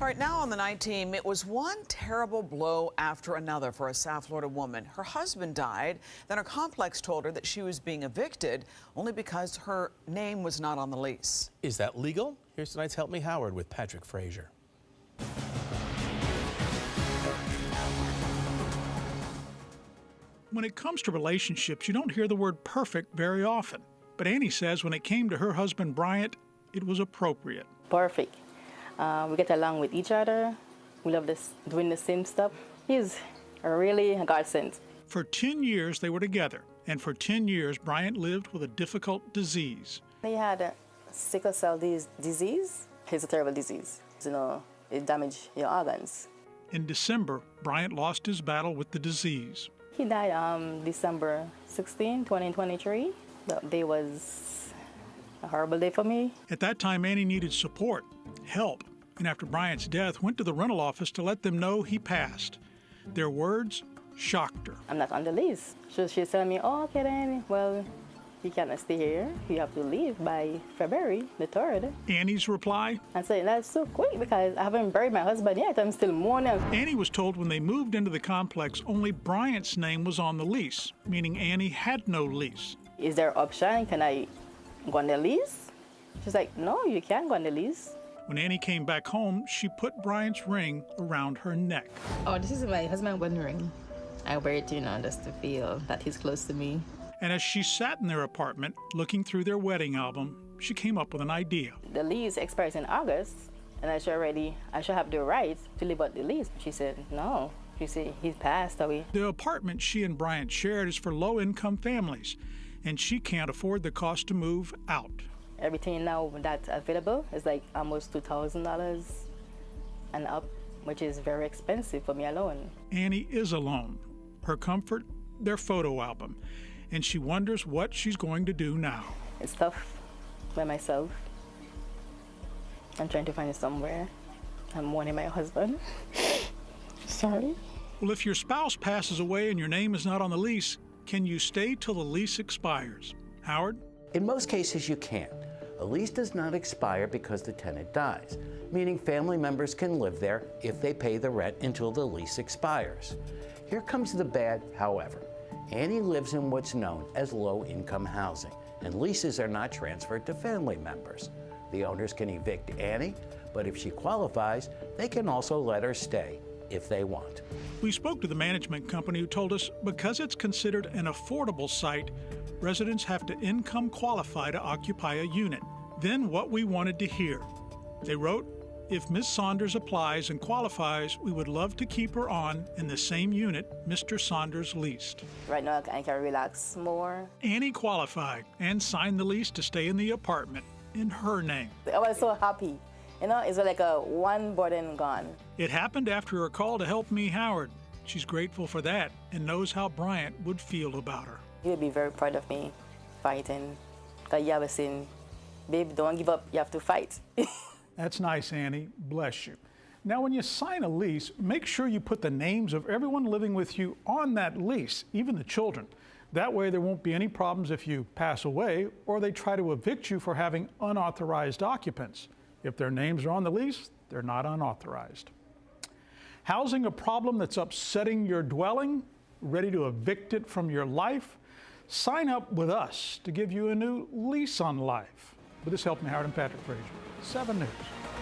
All right, now on the night team, it was one terrible blow after another for a South Florida woman. Her husband died, then her complex told her that she was being evicted only because her name was not on the lease. Is that legal? Here's tonight's Help Me Howard with Patrick Fraser. When it comes to relationships, you don't hear the word perfect very often. But Annie says when it came to her husband, Bryant, it was appropriate. Perfect. We get along with each other. We love doing the same stuff. He's really a godsend. For 10 years, they were together. And for 10 years, Bryant lived with a difficult disease. He had a sickle cell disease. It's a terrible disease. It damaged your organs. In December, Bryant lost his battle with the disease. He died December 16, 2023. That day was a horrible day for me. At that time, Annie needed support, help, and after Bryant's death, went to the rental office to let them know he passed. Their words shocked her. I'm not on the lease. She's telling me, oh, okay then, well, you cannot stay here. You have to leave by February the 3rd. Annie's reply? I said, that's so quick because I haven't buried my husband yet. I'm still mourning. Annie was told when they moved into the complex, only Bryant's name was on the lease, meaning Annie had no lease. Is there an option? Can I go on the lease? She's like, no, you can't go on the lease. When Annie came back home, she put Bryant's ring around her neck. Oh, this is my husband's wedding ring. I wear it, just to feel that he's close to me. And as she sat in their apartment, looking through their wedding album, she came up with an idea. The lease expires in August, and I should have the right to live out the lease. She said, no. She said, he's passed away. The apartment she and Bryant shared is for low-income families, and she can't afford the cost to move out. Everything now that's available is like almost $2,000 and up, which is very expensive for me alone. Annie is alone. Her comfort, their photo album. And she wonders what she's going to do now. It's tough by myself. I'm trying to find it somewhere. I'm mourning my husband. Sorry. Well, if your spouse passes away and your name is not on the lease, can you stay till the lease expires? Howard? In most cases, you can't. A lease does not expire because the tenant dies, meaning family members can live there if they pay the rent until the lease expires. Here comes the bad, however. Annie lives in what's known as low-income housing, and leases are not transferred to family members. The owners can evict Annie, but if she qualifies, they can also let her stay if they want. We spoke to the management company who told us because it's considered an affordable site, residents have to income qualify to occupy a unit. Then what we wanted to hear. They wrote, if Ms. Saunders applies and qualifies, we would love to keep her on in the same unit Mr. Saunders leased. Right now, I can relax more. Annie qualified and signed the lease to stay in the apartment in her name. I was so happy. It's like one burden gone. It happened after her call to Help Me Howard. She's grateful for that and knows how Bryant would feel about her. He would be very proud of me fighting. Because you have seen, babe, don't give up, you have to fight. That's nice, Annie. Bless you. Now, when you sign a lease, make sure you put the names of everyone living with you on that lease, even the children. That way, there won't be any problems if you pass away or they try to evict you for having unauthorized occupants. If their names are on the lease, they're not unauthorized. Housing a problem that's upsetting your dwelling? Ready to evict it from your life? Sign up with us to give you a new lease on life. With this Help Me Howard and Patrick Fraser, 7 News.